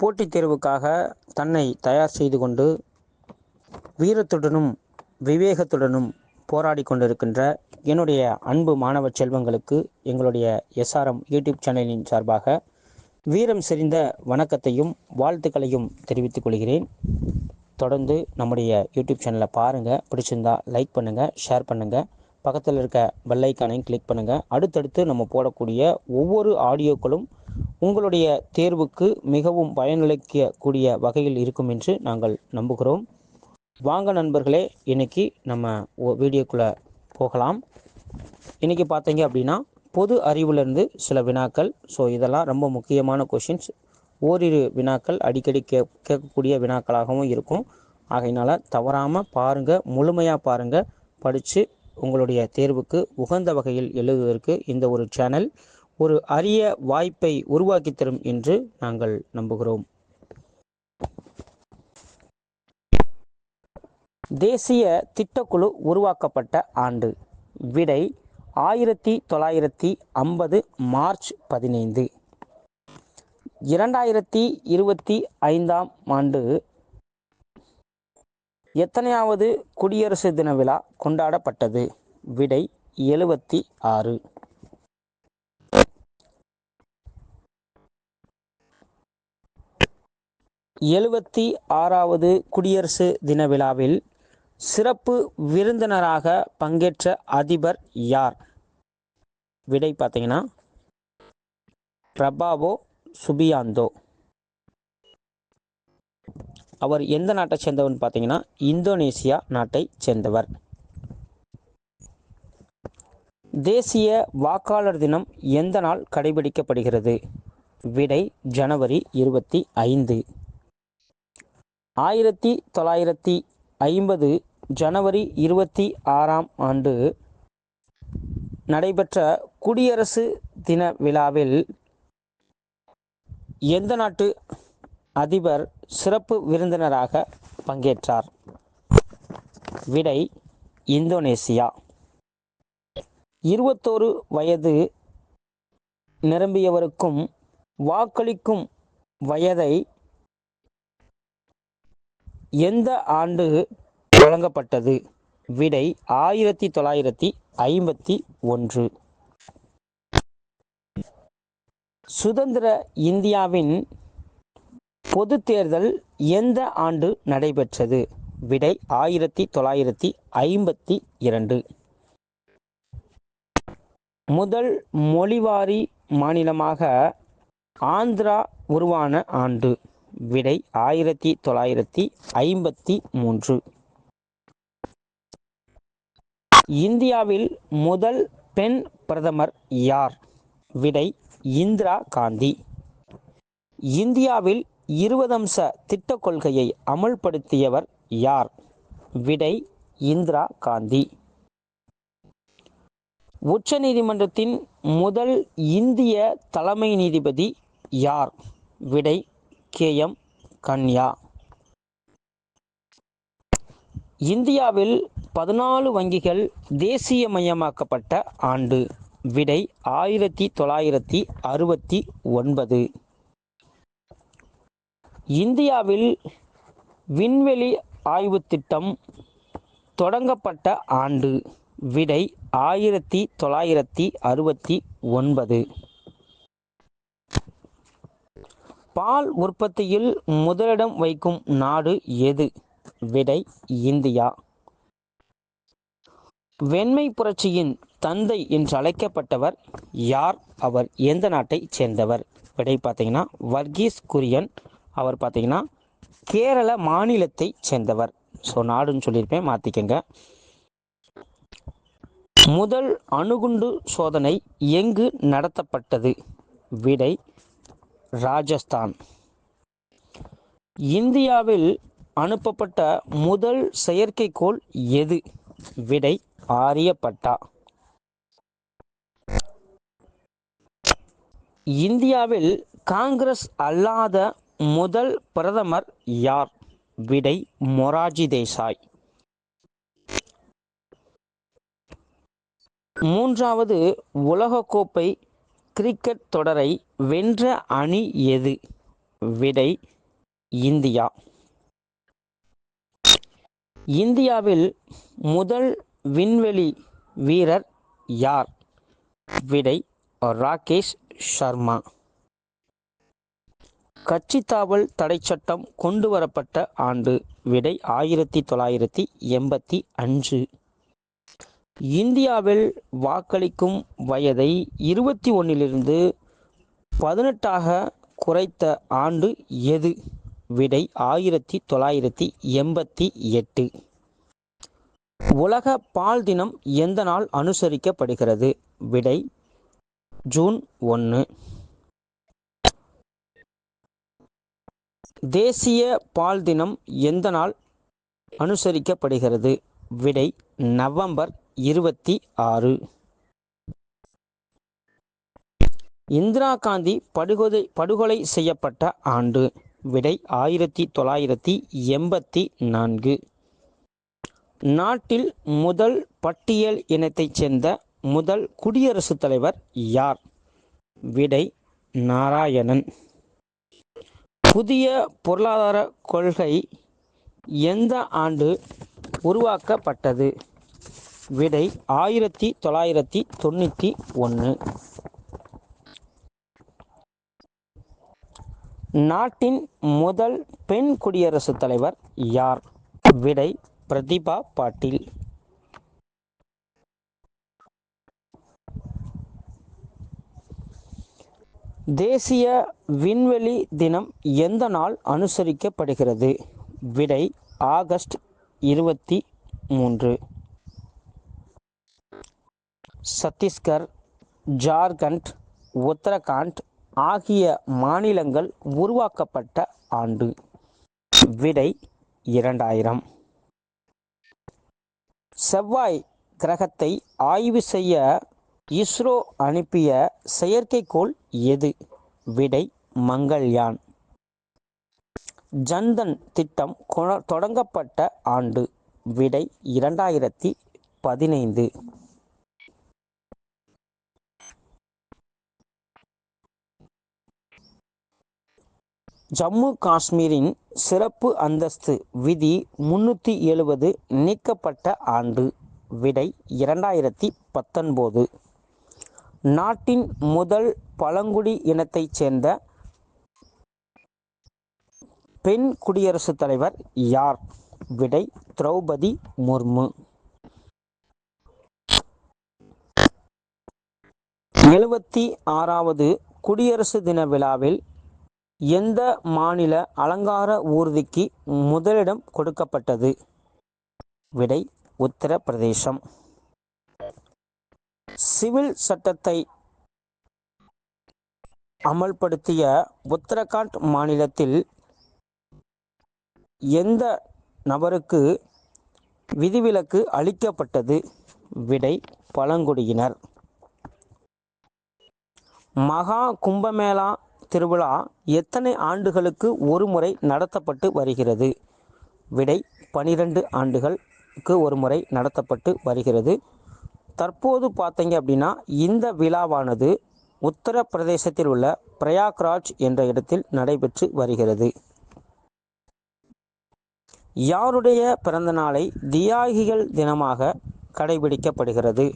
போட்டித் தேர்வுக்காக தன்னை தயார் செய்து கொண்டு வீரத்துடனும் விவேகத்துடனும் போராடி கொண்டிருக்கின்ற என்னுடைய அன்பு மாணவ செல்வங்களுக்கு எங்களுடைய எஸ்ஆர்எம் யூடியூப் சேனலின் சார்பாக வீரம் செறிந்த வணக்கத்தையும் வாழ்த்துக்களையும் தெரிவித்துக் கொள்கிறேன். தொடர்ந்து நம்முடைய யூடியூப் சேனலை பாருங்கள். பிடிச்சிருந்தா லைக் பண்ணுங்கள், ஷேர் பண்ணுங்கள், பக்கத்தில் இருக்க பெல் ஐக்கானையும் கிளிக் பண்ணுங்கள். அடுத்தடுத்து நம்ம போடக்கூடிய ஒவ்வொரு ஆடியோக்களும் உங்களுடைய தேர்வுக்கு மிகவும் பயனளிக்கக்கூடிய வகையில் இருக்கும் என்று நாங்கள் நம்புகிறோம். வாங்க நண்பர்களே, இன்றைக்கி நம்ம வீடியோக்குள்ளே போகலாம். இன்றைக்கி பார்த்தீங்க அப்படின்னா பொது அறிவுலேருந்து சில வினாக்கள். ஸோ இதெல்லாம் ரொம்ப முக்கியமான கொஷின்ஸ். ஓரிரு வினாக்கள் அடிக்கடி கேட்கக்கூடிய வினாக்களாகவும் இருக்கும். ஆகையினால் தவறாமல் பாருங்கள், முழுமையாக பாருங்கள். படித்து உங்களுடைய தேர்வுக்கு உகந்த வகையில் எழுதுவதற்கு இந்த ஒரு சேனல் ஒரு அரிய வாய்ப்பை உருவாக்கி தரும் என்று நாங்கள் நம்புகிறோம். தேசிய திட்டக்குழு உருவாக்கப்பட்ட ஆண்டு. விடை 1950 மார்ச் 15. 2025ஆம் ஆண்டு எத்தனையாவது குடியரசு தின விழா கொண்டாடப்பட்டது? விடை 76. 76வது குடியரசு தின விழாவில் சிறப்பு விருந்தினராக பங்கேற்ற அதிபர் யார்? விடை பார்த்தீங்கன்னா பிரபாவோ சுபியாந்தோ. அவர் எந்த நாட்டை சேர்ந்தவர்னு பார்த்தீங்கன்னா இந்தோனேசியா நாட்டை சேர்ந்தவர். தேசிய வாக்காளர் தினம் எந்த நாள் கடைபிடிக்கப்படுகிறது? விடை ஜனவரி 25. 1950 ஜனவரி 26ஆம் ஆண்டு நடைபெற்ற குடியரசு தின விழாவில் எந்த நாட்டு அதிபர் சிறப்பு விருந்தினராக பங்கேற்றார்? விடை இந்தோனேசியா. 21 வயது நிரம்பியவருக்கும் வாக்களிக்கும் வயதை எந்த ஆண்டு வழங்கப்பட்டது? விடை 1951. சுதந்திர இந்தியாவின் பொது தேர்தல் எந்த ஆண்டு நடைபெற்றது? விடை 1952. முதல் மொழிவாரி மாநிலமாக ஆந்திரா உருவான ஆண்டு. விடை 1953. இந்தியாவில் முதல் பெண் பிரதமர் யார்? விடை இந்திரா காந்தி. இந்தியாவில் 20 அம்ச திட்டக் கொள்கையை அமல்படுத்தியவர் யார்? விடை இந்திரா காந்தி. உச்ச நீதிமன்றத்தின் முதல் இந்திய தலைமை நீதிபதி யார்? விடை KM கன்யா. இந்தியாவில் 14 வங்கிகள் தேசியமயமாக்கப்பட்ட ஆண்டு. விடை 1969. இந்தியாவில் விண்வெளி ஆய்வு திட்டம் தொடங்கப்பட்ட ஆண்டு. விடை 1969. பால் உற்பத்தியில் முதலிடம் வைக்கும் நாடு எது? விடை இந்தியா. வெண்மை புரட்சியின் தந்தை என்று அழைக்கப்பட்டவர் யார்? அவர் எந்த நாட்டை சேர்ந்தவர்? விடை பார்த்தீங்கன்னா வர்கீஸ் குரியன். அவர் பார்த்தீங்கன்னா கேரள மாநிலத்தை சேர்ந்தவர். ஸோ நாடுன்னு சொல்லியிருப்பேன், மாற்றிக்கங்க. முதல் அணுகுண்டு சோதனை எங்கு நடத்தப்பட்டது? விடை ராஜஸ்தான். இந்தியாவில் அனுப்பப்பட்ட முதல் செயற்கைக்கோள் எது? விடை ஆரியப்பட்டா. இந்தியாவில் காங்கிரஸ் அல்லாத முதல் பிரதமர் யார்? விடை மொரார்ஜி தேசாய். மூன்றாவது உலகக்கோப்பை கிரிக்கெட் தொடரை வென்ற அணி எது? விடை இந்தியா. இந்தியாவில் முதல் விண்வெளி வீரர் யார்? விடை ராகேஷ் சர்மா. கட்சித்தாவல் தடை சட்டம் கொண்டு வரப்பட்ட ஆண்டு? விடை 1985. இந்தியாவில் வாக்களிக்கும் வயதை 21லிருந்து 18ஆக குறைத்த ஆண்டு எது? விடை 1988. உலக பால் தினம் எந்த நாள் அனுசரிக்கப்படுகிறது? விடை ஜூன் 1. தேசிய பால் தினம் எந்த நாள் அனுசரிக்கப்படுகிறது? விடை நவம்பர் 26. இந்திரா காந்தி படுகொலை செய்யப்பட்ட ஆண்டு? விடை 1984. நாட்டில் முதல் பட்டியல் இனத்தைச் சேர்ந்த முதல் குடியரசுத் தலைவர் யார்? விடை நாராயணன். புதிய பொருளாதார கொள்கை எந்த ஆண்டு உருவாக்கப்பட்டது? விடை 1991. நாட்டின் முதல் பெண் குடியரசுத் தலைவர் யார்? விடை பிரதிபா பாட்டீல். தேசிய விண்வெளி தினம் எந்த நாள் அனுசரிக்கப்படுகிறது? விடை ஆகஸ்ட் 23. சத்தீஸ்கர், ஜார்க்கண்ட், உத்தரகாண்ட் ஆகிய மாநிலங்கள் உருவாக்கப்பட்ட ஆண்டு? விடை 2000. செவ்வாய் கிரகத்தை ஆய்வு செய்ய இஸ்ரோ அனுப்பிய செயற்கைக்கோள் எது? விடை மங்கள்யான். ஜன்தன் திட்டம் தொடங்கப்பட்ட ஆண்டு? விடை 2015. ஜம்மு காஷ்மீரின் சிறப்பு அந்தஸ்து விதி 370 நீக்கப்பட்ட ஆண்டு? விடை 2019. நாட்டின் முதல் பழங்குடி இனத்தைச் சேர்ந்த பெண் குடியரசுத் தலைவர் யார்? விடை திரௌபதி முர்மு. 76வது குடியரசு தின விழாவில் எந்த மாநில அலங்கார ஊர்திக்கு முதலிடம் கொடுக்கப்பட்டது? விடை உத்தரப்பிரதேசம். சிவில் சட்டத்தை அமல்படுத்திய உத்தரகாண்ட் மாநிலத்தில் எந்த நபருக்கு விதிவிலக்கு அளிக்கப்பட்டது? விடை பழங்குடியினர். மகா கும்பமேளா திருவிழா எத்தனை ஆண்டுகளுக்கு ஒரு முறை நடத்தப்பட்டு வருகிறது? விடை 12 ஆண்டுகளுக்கு ஒரு முறை நடத்தப்பட்டு வருகிறது. தற்போது பார்த்தீங்க அப்படின்னா இந்த விழாவானது உத்தரப்பிரதேசத்தில் உள்ள பிரயாக்ராஜ் என்ற இடத்தில் நடைபெற்று வருகிறது. யாருடைய பிறந்த நாளை தியாகிகள் தினமாக கடைபிடிக்கப்படுகிறது?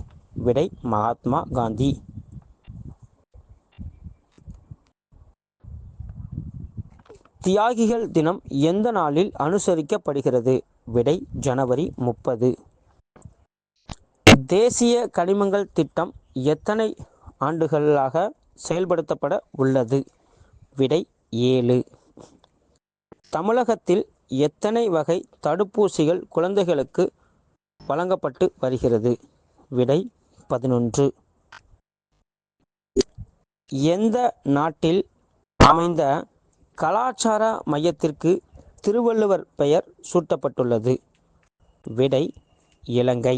விடை மகாத்மா காந்தி. தியாகிகள் தினம் எந்த நாளில் அனுசரிக்கப்படுகிறது? விடை ஜனவரி 30. தேசிய கனிமங்கள் திட்டம் எத்தனை ஆண்டுகளாக செயல்படுத்தப்பட உள்ளது? விடை 7. தமிழகத்தில் எத்தனை வகை தடுப்பூசிகள் குழந்தைகளுக்கு வழங்கப்பட்டு வருகிறது? விடை 11. எந்த நாட்டில் அமைந்த கலாச்சார மையத்திற்கு திருவள்ளுவர் பெயர் சூட்டப்பட்டுள்ளது? விடை இலங்கை.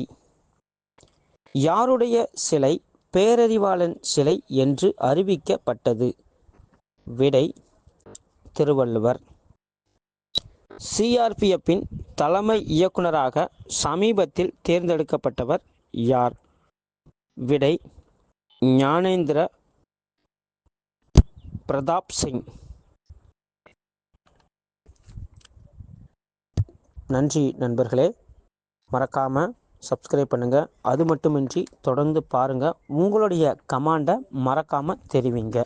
யாருடைய சிலை பேரறிவாளன் சிலை என்று அறிவிக்கப்பட்டது? விடை திருவள்ளுவர். சிஆர்பிஎஃப்பின் தலைமை இயக்குநராக சமீபத்தில் தேர்ந்தெடுக்கப்பட்டவர் யார்? விடை ஞானேந்திர பிரதாப் சிங். நன்றி நண்பர்களே. மறக்காமல் சப்ஸ்கிரைப் பண்ணுங்கள். அது மட்டுமின்றி தொடர்ந்து பாருங்கள். உங்களுடைய கமெண்டை மறக்காமல் தெரிவிங்க.